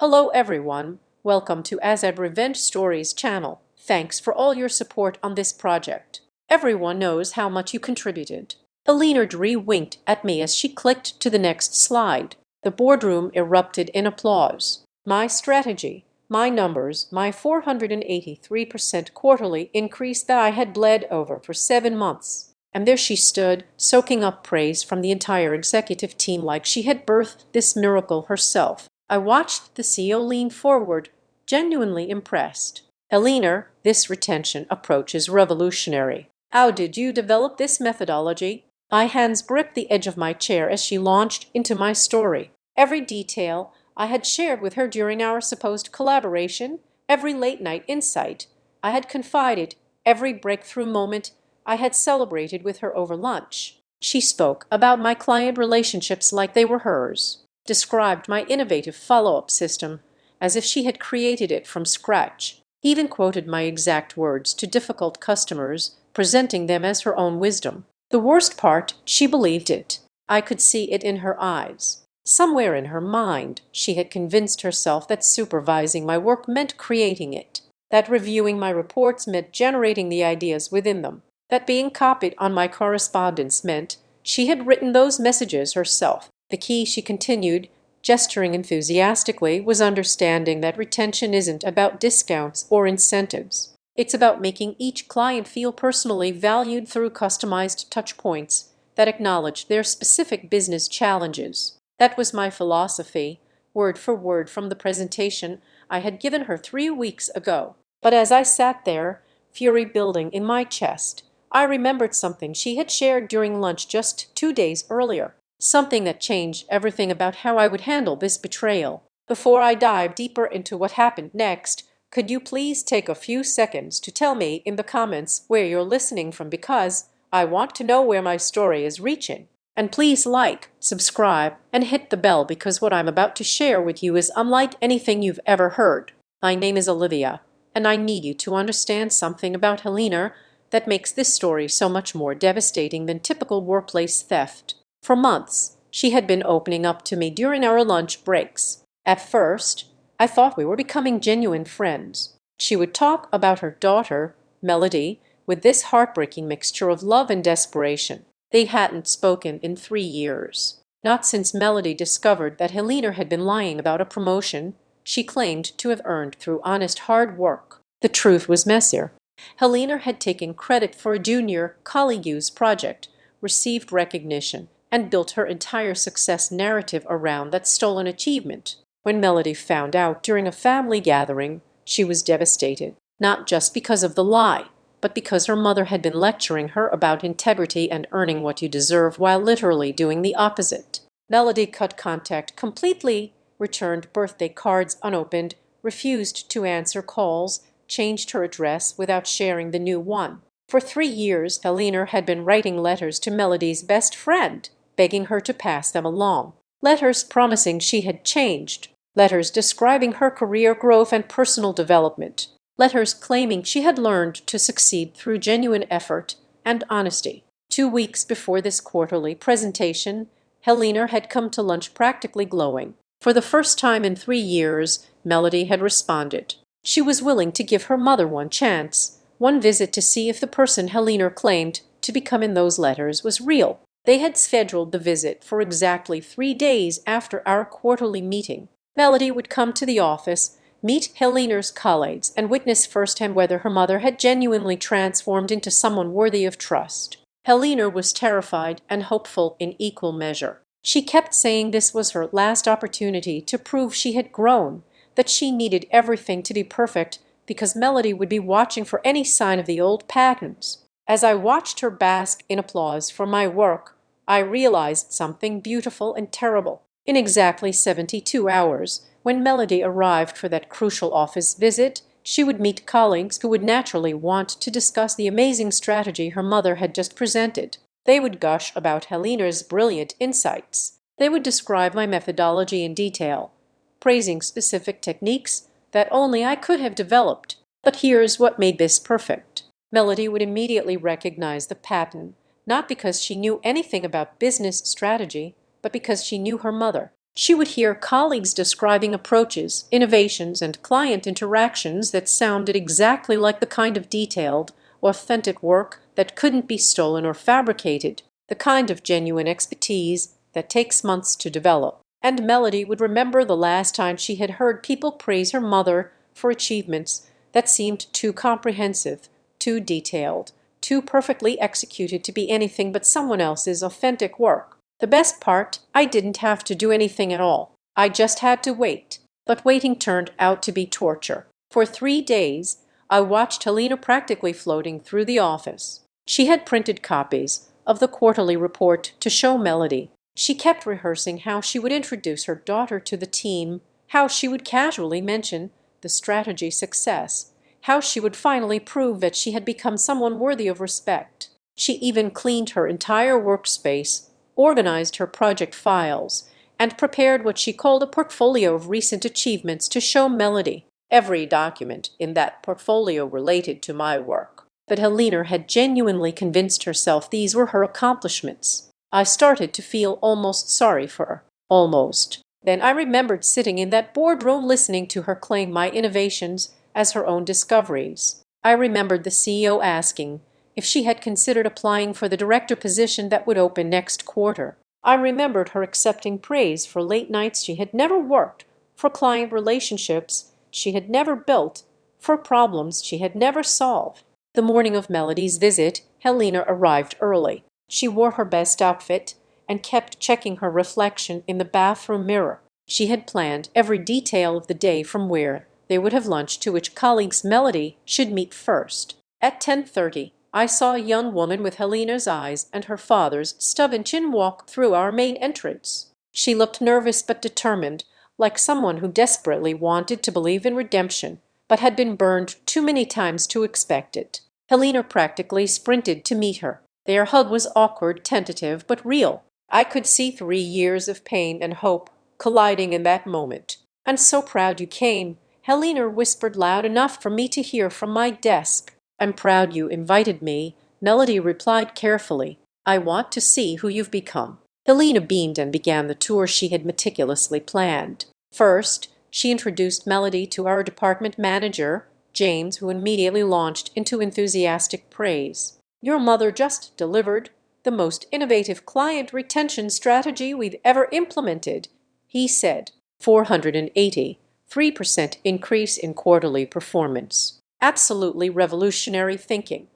Hello everyone, welcome to Azad Revenge Stories channel. Thanks for all your support on this project. Everyone knows how much you contributed. Helena winked at me as she clicked to the next slide. The boardroom erupted in applause. My strategy, my numbers, my 483% quarterly increase that I had bled over for 7 months. And there she stood, soaking up praise from the entire executive team like she had birthed this miracle herself. I watched the CEO lean forward, genuinely impressed. Helena, this retention approach is revolutionary. How did you develop this methodology? My hands gripped the edge of my chair as she launched into my story. Every detail I had shared with her during our supposed collaboration, every late-night insight I had confided, every breakthrough moment I had celebrated with her over lunch. She spoke about my client relationships like they were hers, described my innovative follow-up system as if she had created it from scratch, even quoted my exact words to difficult customers, presenting them as her own wisdom. The worst part, she believed it. I could see it in her eyes. Somewhere in her mind, she had convinced herself that supervising my work meant creating it, that reviewing my reports meant generating the ideas within them, that being copied on my correspondence meant she had written those messages herself. The key, she continued, gesturing enthusiastically, was understanding that retention isn't about discounts or incentives. It's about making each client feel personally valued through customized touch points that acknowledge their specific business challenges. That was my philosophy, word for word from the presentation I had given her 3 weeks ago. But as I sat there, fury building in my chest, I remembered something she had shared during lunch just 2 days earlier. Something that changed everything about how I would handle this betrayal. Before I dive deeper into what happened next, could you please take a few seconds to tell me in the comments where you're listening from, because I want to know where my story is reaching. And please like, subscribe, and hit the bell because what I'm about to share with you is unlike anything you've ever heard. My name is Olivia, and I need you to understand something about Helena that makes this story so much more devastating than typical workplace theft. For months, she had been opening up to me during our lunch breaks. At first, I thought we were becoming genuine friends. She would talk about her daughter, Melody, with this heartbreaking mixture of love and desperation. They hadn't spoken in 3 years. Not since Melody discovered that Helena had been lying about a promotion she claimed to have earned through honest hard work. The truth was messier. Helena had taken credit for a junior colleague's project, received recognition, and built her entire success narrative around that stolen achievement. When Melody found out during a family gathering, she was devastated, not just because of the lie, but because her mother had been lecturing her about integrity and earning what you deserve while literally doing the opposite. Melody cut contact completely, returned birthday cards unopened, refused to answer calls, changed her address without sharing the new one. For 3 years, Helena had been writing letters to Melody's best friend, begging her to pass them along. Letters promising she had changed. Letters describing her career growth and personal development. Letters claiming she had learned to succeed through genuine effort and honesty. 2 weeks before this quarterly presentation, Helena had come to lunch practically glowing. For the first time in 3 years, Melody had responded. She was willing to give her mother one chance, one visit to see if the person Helena claimed to become in those letters was real. They had scheduled the visit for exactly 3 days after our quarterly meeting. Melody would come to the office, meet Helena's colleagues, and witness firsthand whether her mother had genuinely transformed into someone worthy of trust. Helena was terrified and hopeful in equal measure. She kept saying this was her last opportunity to prove she had grown, that she needed everything to be perfect because Melody would be watching for any sign of the old patterns. As I watched her bask in applause for my work, I realized something beautiful and terrible. In exactly 72 hours, when Melody arrived for that crucial office visit, she would meet colleagues who would naturally want to discuss the amazing strategy her mother had just presented. They would gush about Helena's brilliant insights. They would describe my methodology in detail, praising specific techniques that only I could have developed. But here's what made this perfect. Melody would immediately recognize the pattern, not because she knew anything about business strategy, but because she knew her mother. She would hear colleagues describing approaches, innovations, and client interactions that sounded exactly like the kind of detailed, authentic work that couldn't be stolen or fabricated, the kind of genuine expertise that takes months to develop. And Melody would remember the last time she had heard people praise her mother for achievements that seemed too comprehensive, too detailed, too perfectly executed to be anything but someone else's authentic work. The best part, I didn't have to do anything at all. I just had to wait. But waiting turned out to be torture. For 3 days, I watched Helena practically floating through the office. She had printed copies of the quarterly report to show Melody. She kept rehearsing how she would introduce her daughter to the team, how she would casually mention the strategy success, how she would finally prove that she had become someone worthy of respect. She even cleaned her entire workspace, organized her project files, and prepared what she called a portfolio of recent achievements to show Melody. Every document in that portfolio related to my work. But Helena had genuinely convinced herself these were her accomplishments. I started to feel almost sorry for her. Almost. Then I remembered sitting in that boardroom listening to her claim my innovations as her own discoveries. I remembered the CEO asking if she had considered applying for the director position that would open next quarter. I remembered her accepting praise for late nights she had never worked, for client relationships she had never built, for problems she had never solved. The morning of Melody's visit, Helena arrived early. She wore her best outfit and kept checking her reflection in the bathroom mirror. She had planned every detail of the day, from where they would have lunch to which colleagues Melody should meet first. At 10:30, I saw a young woman with Helena's eyes and her father's stubborn chin walk through our main entrance. She looked nervous but determined, like someone who desperately wanted to believe in redemption, but had been burned too many times to expect it. Helena practically sprinted to meet her. Their hug was awkward, tentative, but real. I could see 3 years of pain and hope colliding in that moment. "I'm so proud you came," Helena whispered loud enough for me to hear from my desk. "I'm proud you invited me," Melody replied carefully. "I want to see who you've become." Helena beamed and began the tour she had meticulously planned. First, she introduced Melody to our department manager, James, who immediately launched into enthusiastic praise. "Your mother just delivered the most innovative client retention strategy we've ever implemented," he said. 483% increase in quarterly performance. Absolutely revolutionary thinking.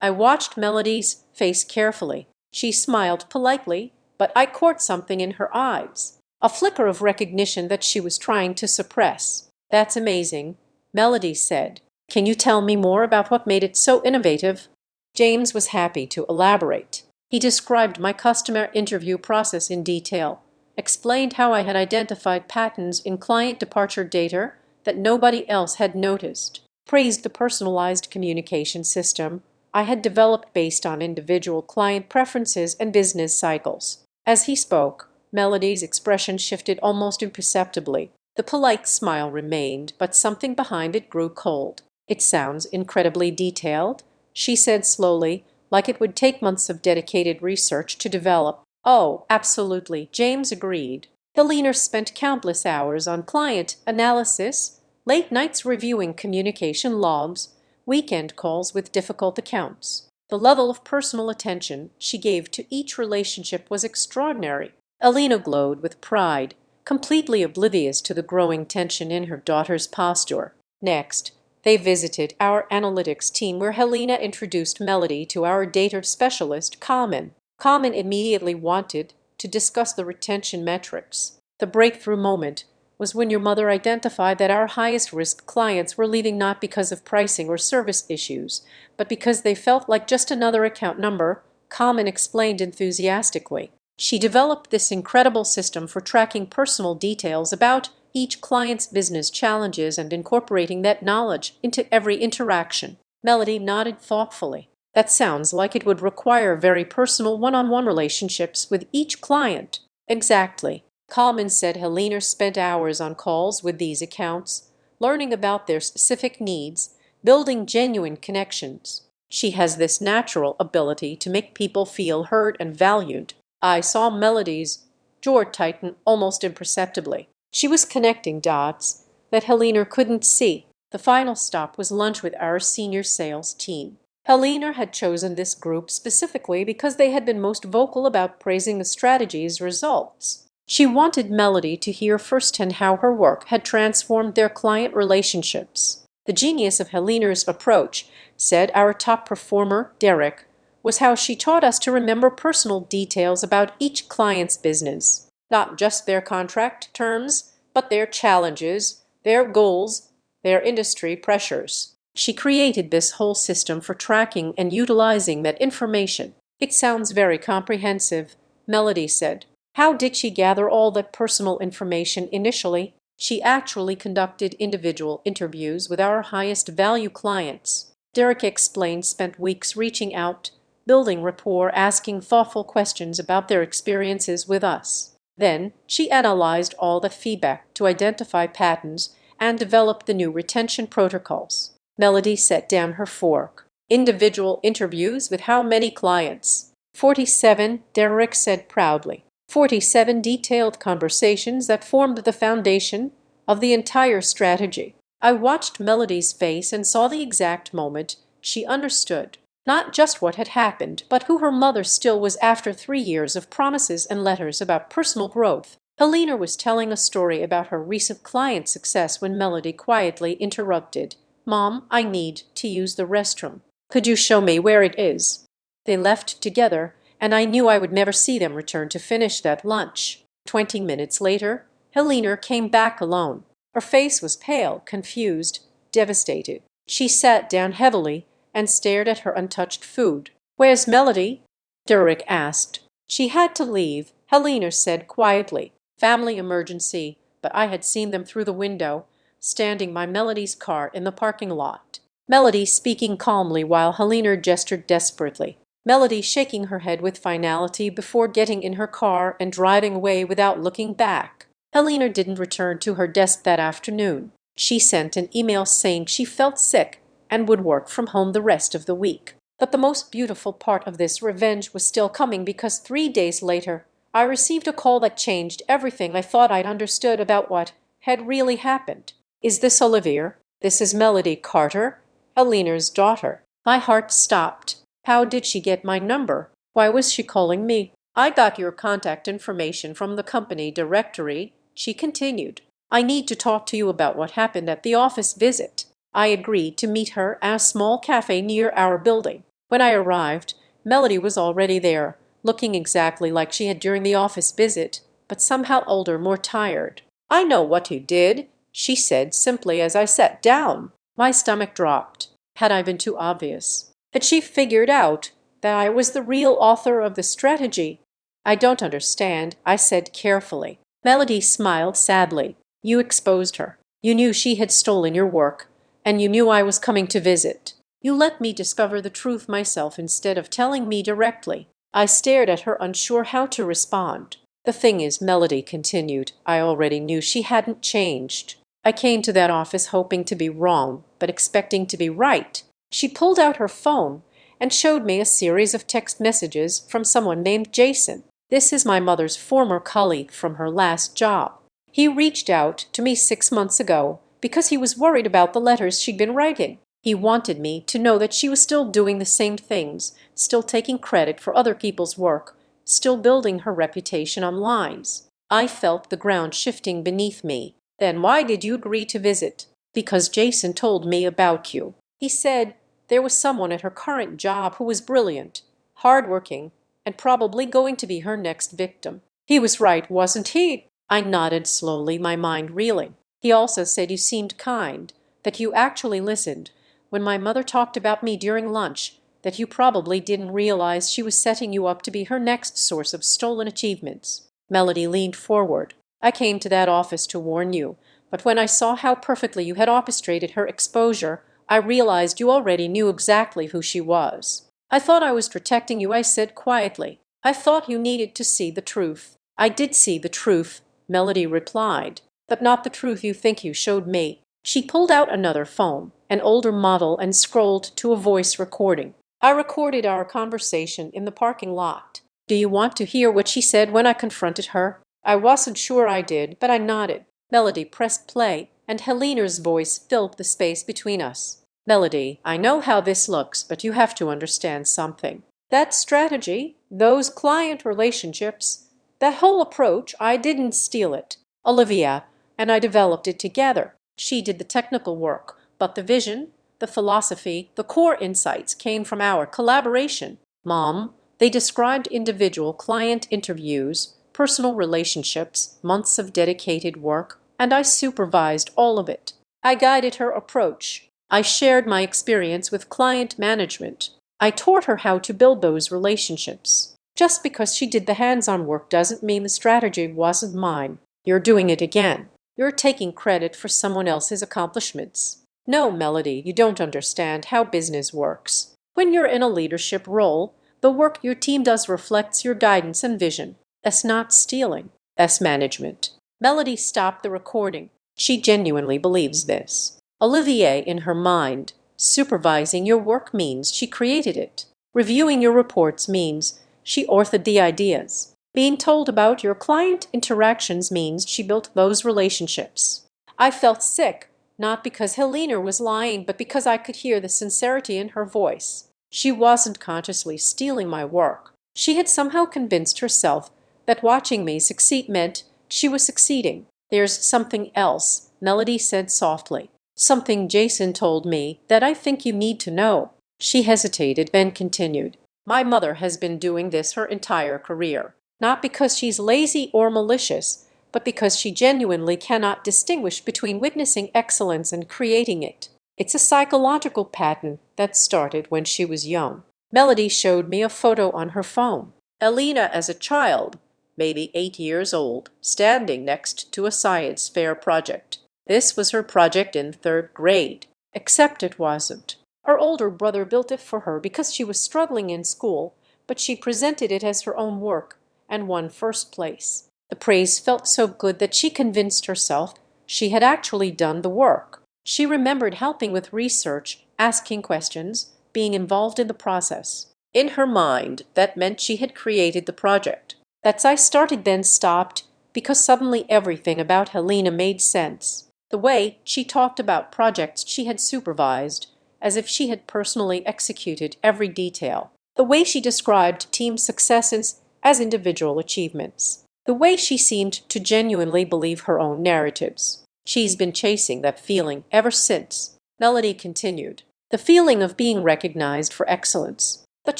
I watched Melody's face carefully. She smiled politely, but I caught something in her eyes. A flicker of recognition that she was trying to suppress. "That's amazing," Melody said. "Can you tell me more about what made it so innovative?" James was happy to elaborate. He described my customer interview process in detail, explained how I had identified patterns in client departure data that nobody else had noticed, praised the personalized communication system I had developed based on individual client preferences and business cycles. As he spoke, Melody's expression shifted almost imperceptibly. The polite smile remained, but something behind it grew cold. "It sounds incredibly detailed," she said slowly, like it would take months of dedicated research to develop. "Oh, absolutely," James agreed. Helena spent countless hours on client analysis, late nights reviewing communication logs, weekend calls with difficult accounts. The level of personal attention she gave to each relationship was extraordinary. Helena glowed with pride, completely oblivious to the growing tension in her daughter's posture. Next, they visited our analytics team, where Helena introduced Melody to our data specialist, Carmen. Carmen immediately wanted to discuss the retention metrics. "The breakthrough moment was when your mother identified that our highest-risk clients were leaving not because of pricing or service issues, but because they felt like just another account number," Carmen explained enthusiastically. She developed this incredible system for tracking personal details about each client's business challenges and incorporating that knowledge into every interaction. Melody nodded thoughtfully. "That sounds like it would require very personal one-on-one relationships with each client." "Exactly." Coleman said Helena spent hours on calls with these accounts, learning about their specific needs, building genuine connections. "She has this natural ability to make people feel heard and valued." I saw Melody's jaw tightened almost imperceptibly. She was connecting dots that Helena couldn't see. The final stop was lunch with our senior sales team. Helena had chosen this group specifically because they had been most vocal about praising the strategy's results. She wanted Melody to hear firsthand how her work had transformed their client relationships. The genius of Helena's approach, said our top performer, Derek, was how she taught us to remember personal details about each client's business. Not just their contract terms, but their challenges, their goals, their industry pressures. She created this whole system for tracking and utilizing that information. It sounds very comprehensive, Melody said. How did she gather all that personal information initially? She actually conducted individual interviews with our highest value clients. Derek explained, spent weeks reaching out, building rapport, asking thoughtful questions about their experiences with us. Then she analyzed all the feedback to identify patterns and develop the new retention protocols. Melody set down her fork. Individual interviews with how many clients? 47, Derek said proudly. 47 detailed conversations that formed the foundation of the entire strategy. I watched Melody's face and saw the exact moment she understood. Not just what had happened, but who her mother still was after 3 years of promises and letters about personal growth. Helena was telling a story about her recent client success when Melody quietly interrupted. Mom, I need to use the restroom. Could you show me where it is? They left together, and I knew I would never see them return to finish that lunch. 20 minutes later, Helena came back alone. Her face was pale, confused, devastated. She sat down heavily and stared at her untouched food. Where's Melody? Derek asked. She had to leave, Helena said quietly. Family emergency, but I had seen them through the window, standing by Melody's car in the parking lot. Melody speaking calmly while Helena gestured desperately. Melody shaking her head with finality before getting in her car and driving away without looking back. Helena didn't return to her desk that afternoon. She sent an email saying she felt sick and would work from home the rest of the week. But the most beautiful part of this revenge was still coming, because 3 days later, I received a call that changed everything I thought I'd understood about what had really happened. Is this Olivia? This is Melody Carter, Helena's daughter. My heart stopped. How did she get my number? Why was she calling me? I got your contact information from the company directory, she continued. I need to talk to you about what happened at the office visit. I agreed to meet her at a small cafe near our building. When I arrived, Melody was already there, looking exactly like she had during the office visit, but somehow older, more tired. I know what you did, she said simply as I sat down. My stomach dropped. Had I been too obvious? Had she figured out that I was the real author of the strategy? I don't understand, I said carefully. Melody smiled sadly. You exposed her. You knew she had stolen your work, and you knew I was coming to visit. You let me discover the truth myself instead of telling me directly. I stared at her, unsure how to respond. The thing is, Melody continued, I already knew she hadn't changed. I came to that office hoping to be wrong, but expecting to be right. She pulled out her phone and showed me a series of text messages from someone named Jason. This is my mother's former colleague from her last job. He reached out to me 6 months ago because he was worried about the letters she'd been writing. He wanted me to know that she was still doing the same things, still taking credit for other people's work, still building her reputation on lies. I felt the ground shifting beneath me. Then why did you agree to visit? Because Jason told me about you. He said there was someone at her current job who was brilliant, hardworking, and probably going to be her next victim. He was right, wasn't he? I nodded slowly, my mind reeling. He also said you seemed kind, that you actually listened. When my mother talked about me during lunch, that you probably didn't realize she was setting you up to be her next source of stolen achievements. Melody leaned forward. I came to that office to warn you, but when I saw how perfectly you had orchestrated her exposure, I realized you already knew exactly who she was. I thought I was protecting you, I said quietly. I thought you needed to see the truth. I did see the truth, Melody replied, but not the truth you think you showed me. She pulled out another phone, an older model, and scrolled to a voice recording. I recorded our conversation in the parking lot. Do you want to hear what she said when I confronted her? I wasn't sure I did, but I nodded. Melody pressed play, and Helena's voice filled the space between us. Melody, I know how this looks, but you have to understand something. That strategy, those client relationships, that whole approach, I didn't steal it. Olivia and I developed it together. She did the technical work, but the vision, the philosophy, the core insights came from our collaboration. Mom, they described individual client interviews, personal relationships, months of dedicated work, and I supervised all of it. I guided her approach. I shared my experience with client management. I taught her how to build those relationships. Just because she did the hands-on work doesn't mean the strategy wasn't mine. You're doing it again. You're taking credit for someone else's accomplishments. No, Melody, you don't understand how business works. When you're in a leadership role, the work your team does reflects your guidance and vision. That's not stealing. That's management. Melody stopped the recording. She genuinely believes this. Olivier, in her mind, supervising your work means she created it. Reviewing your reports means she authored the ideas. Being told about your client interactions means she built those relationships. I felt sick, not because Helena was lying, but because I could hear the sincerity in her voice. She wasn't consciously stealing my work. She had somehow convinced herself that watching me succeed meant she was succeeding. There's something else, Melody said softly. Something Jason told me that I think you need to know. She hesitated, then continued. My mother has been doing this her entire career. Not because she's lazy or malicious, but because she genuinely cannot distinguish between witnessing excellence and creating it. It's a psychological pattern that started when she was young. Melody showed me a photo on her phone. Elena as a child, maybe 8 years old, standing next to a science fair project. This was her project in 3rd grade, except it wasn't. Her older brother built it for her because she was struggling in school, but she presented it as her own work and won first place. The praise felt so good that she convinced herself she had actually done the work. She remembered helping with research, asking questions, being involved in the process. In her mind, that meant she had created the project. That's I started then stopped because suddenly everything about Helena made sense. The way she talked about projects she had supervised, as if she had personally executed every detail. The way she described team successes as individual achievements. The way she seemed to genuinely believe her own narratives. She's been chasing that feeling ever since. Melody continued. The feeling of being recognized for excellence. But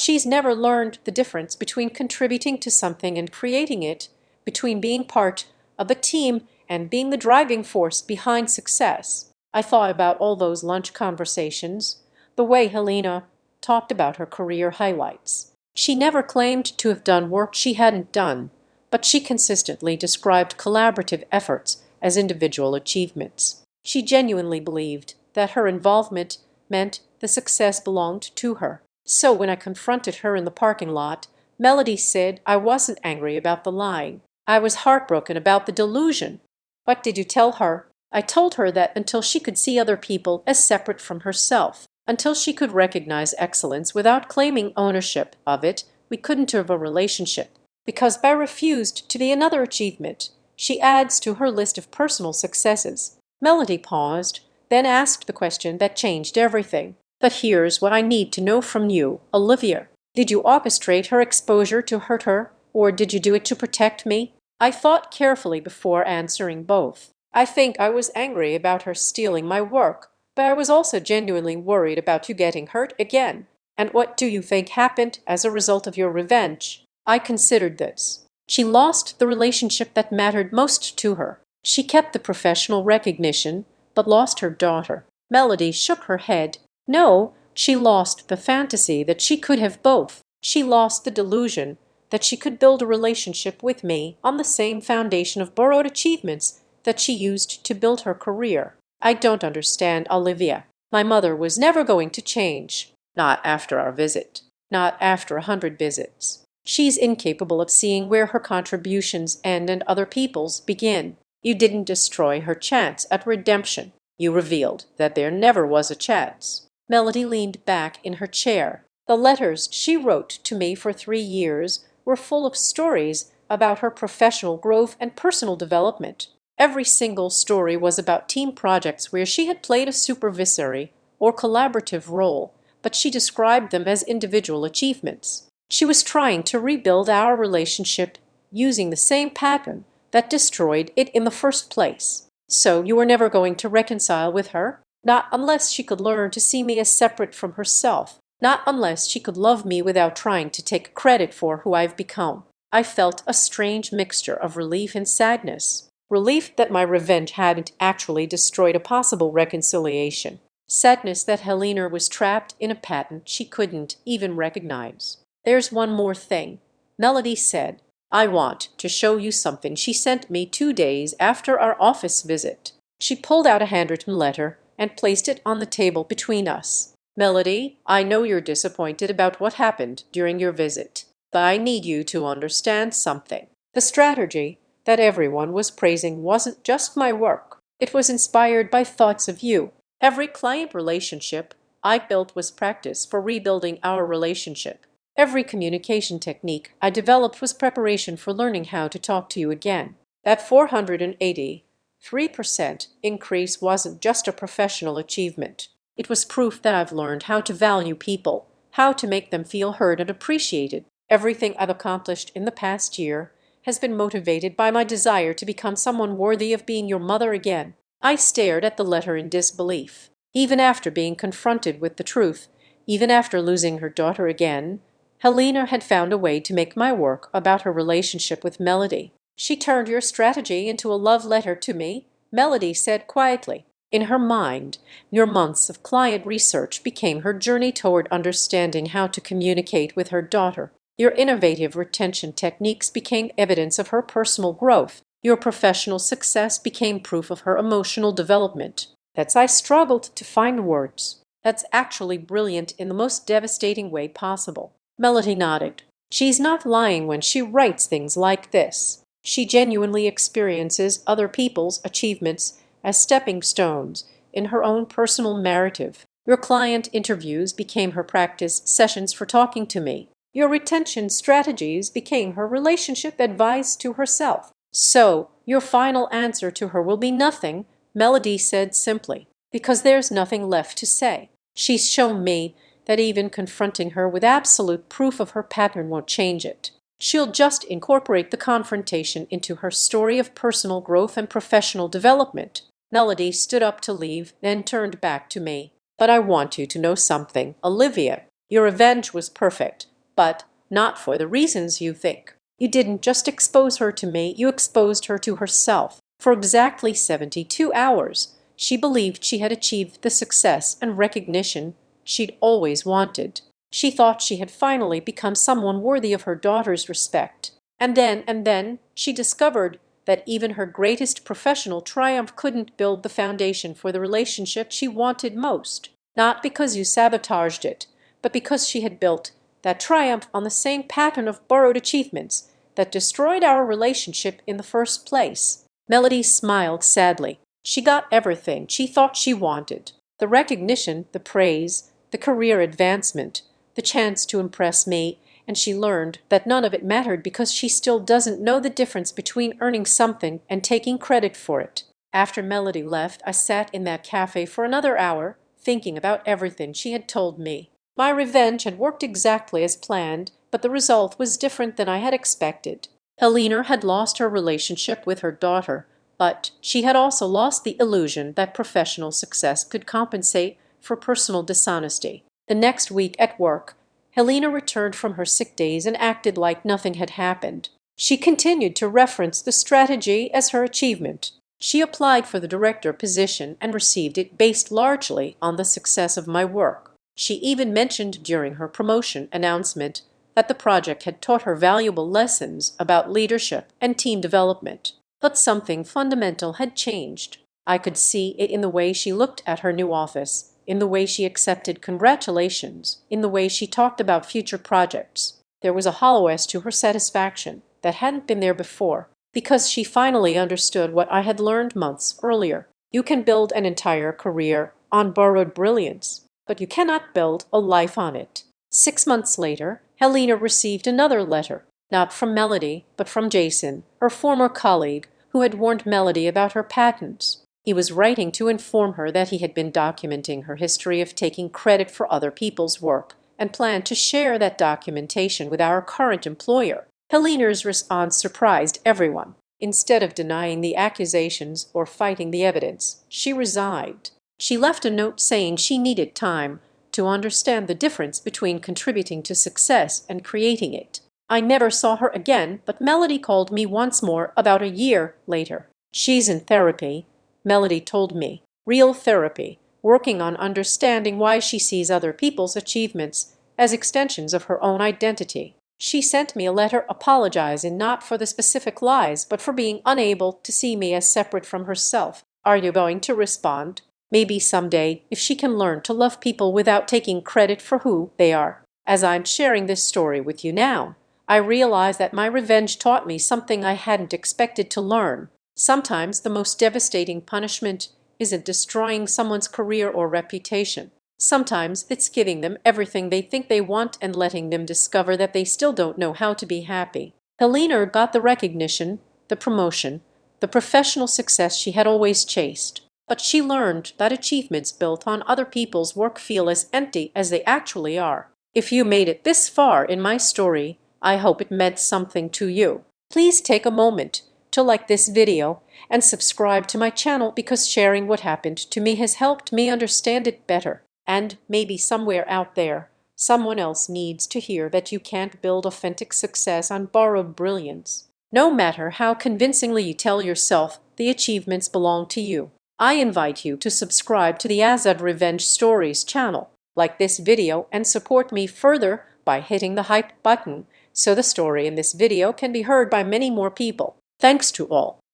she's never learned the difference between contributing to something and creating it, between being part of a team and being the driving force behind success. I thought about all those lunch conversations, the way Helena talked about her career highlights. She never claimed to have done work she hadn't done, but she consistently described collaborative efforts as individual achievements. She genuinely believed that her involvement meant the success belonged to her. So when I confronted her in the parking lot, Melody said I wasn't angry about the lying. I was heartbroken about the delusion. What did you tell her? I told her that until she could see other people as separate from herself, until she could recognize excellence without claiming ownership of it, we couldn't have a relationship. Because I refused to be another achievement, she adds to her list of personal successes. Melody paused, then asked the question that changed everything. But here's what I need to know from you, Olivia. Did you orchestrate her exposure to hurt her, or did you do it to protect me? I thought carefully before answering both. I think I was angry about her stealing my work, but I was also genuinely worried about you getting hurt again. And what do you think happened as a result of your revenge? I considered this. She lost the relationship that mattered most to her. She kept the professional recognition, but lost her daughter. Melody shook her head. No, she lost the fantasy that she could have both. She lost the delusion that she could build a relationship with me on the same foundation of borrowed achievements that she used to build her career. I don't understand, Olivia. My mother was never going to change. Not after our visit. Not after 100 visits. She's incapable of seeing where her contributions end and other people's begin. You didn't destroy her chance at redemption. You revealed that there never was a chance. Melody leaned back in her chair. The letters she wrote to me for 3 years were full of stories about her professional growth and personal development. Every single story was about team projects where she had played a supervisory or collaborative role, but she described them as individual achievements. She was trying to rebuild our relationship using the same pattern that destroyed it in the first place. So you were never going to reconcile with her? Not unless she could learn to see me as separate from herself. Not unless she could love me without trying to take credit for who I've become. I felt a strange mixture of relief and sadness. Relief that my revenge hadn't actually destroyed a possible reconciliation. Sadness that Helena was trapped in a pattern she couldn't even recognize. "There's one more thing," Melody said. "I want to show you something she sent me 2 days after our office visit." She pulled out a handwritten letter and placed it on the table between us. "Melody, I know you're disappointed about what happened during your visit, but I need you to understand something. The strategy that everyone was praising wasn't just my work. It was inspired by thoughts of you. Every client relationship I built was practice for rebuilding our relationship. Every communication technique I developed was preparation for learning how to talk to you again. That 483% increase wasn't just a professional achievement. It was proof that I've learned how to value people, how to make them feel heard and appreciated. Everything I've accomplished in the past year has been motivated by my desire to become someone worthy of being your mother again." I stared at the letter in disbelief. Even after being confronted with the truth, even after losing her daughter again, Helena had found a way to make my work about her relationship with Melody. "She turned your strategy into a love letter to me," Melody said quietly. In her mind, your months of client research became her journey toward understanding how to communicate with her daughter. Your innovative retention techniques became evidence of her personal growth. Your professional success became proof of her emotional development. I struggled to find words. "That's actually brilliant in the most devastating way possible." Melody nodded. "She's not lying when she writes things like this. She genuinely experiences other people's achievements as stepping stones in her own personal narrative. Your client interviews became her practice sessions for talking to me. Your retention strategies became her relationship advice to herself. So, your final answer to her will be nothing," Melody said simply, "because there's nothing left to say. She's shown me that even confronting her with absolute proof of her pattern won't change it. She'll just incorporate the confrontation into her story of personal growth and professional development." Melody stood up to leave, then turned back to me. "But I want you to know something, Olivia. Your revenge was perfect, but not for the reasons you think. You didn't just expose her to me, you exposed her to herself. For exactly 72 hours, she believed she had achieved the success and recognition she'd always wanted. She thought she had finally become someone worthy of her daughter's respect. And then, she discovered that even her greatest professional triumph couldn't build the foundation for the relationship she wanted most. Not because you sabotaged it, but because she had built that triumph on the same pattern of borrowed achievements that destroyed our relationship in the first place." Melody smiled sadly. She got everything she thought she wanted. The recognition, the praise, the career advancement, the chance to impress me, and she learned that none of it mattered because she still doesn't know the difference between earning something and taking credit for it. After Melody left, I sat in that cafe for another hour, thinking about everything she had told me. My revenge had worked exactly as planned, but the result was different than I had expected. Helena had lost her relationship with her daughter, but she had also lost the illusion that professional success could compensate for personal dishonesty. The next week at work, Helena returned from her sick days and acted like nothing had happened. She continued to reference the strategy as her achievement. She applied for the director position and received it based largely on the success of my work. She even mentioned during her promotion announcement that the project had taught her valuable lessons about leadership and team development. But something fundamental had changed. I could see it in the way she looked at her new office, in the way she accepted congratulations, in the way she talked about future projects. There was a hollowness to her satisfaction that hadn't been there before, because she finally understood what I had learned months earlier. You can build an entire career on borrowed brilliance, but you cannot build a life on it. 6 months later, Helena received another letter. Not from Melody, but from Jason, her former colleague, who had warned Melody about her patents. He was writing to inform her that he had been documenting her history of taking credit for other people's work and planned to share that documentation with our current employer. Helena's response surprised everyone. Instead of denying the accusations or fighting the evidence, she resigned. She left a note saying she needed time to understand the difference between contributing to success and creating it. I never saw her again, but Melody called me once more about a year later. She's in therapy, Melody told me. Real therapy, working on understanding why she sees other people's achievements as extensions of her own identity. She sent me a letter apologizing not for the specific lies, but for being unable to see me as separate from herself. Are you going to respond? Maybe someday, if she can learn to love people without taking credit for who they are. As I'm sharing this story with you now, I realize that my revenge taught me something I hadn't expected to learn. Sometimes the most devastating punishment isn't destroying someone's career or reputation. Sometimes it's giving them everything they think they want and letting them discover that they still don't know how to be happy. Helena got the recognition, the promotion, the professional success she had always chased. But she learned that achievements built on other people's work feel as empty as they actually are. If you made it this far in my story, I hope it meant something to you. Please take a moment to like this video and subscribe to my channel because sharing what happened to me has helped me understand it better. And maybe somewhere out there, someone else needs to hear that you can't build authentic success on borrowed brilliance. No matter how convincingly you tell yourself the achievements belong to you. I invite you to subscribe to the Azad Revenge Stories channel, like this video, and support me further by hitting the hype button so the story in this video can be heard by many more people. Thanks to all.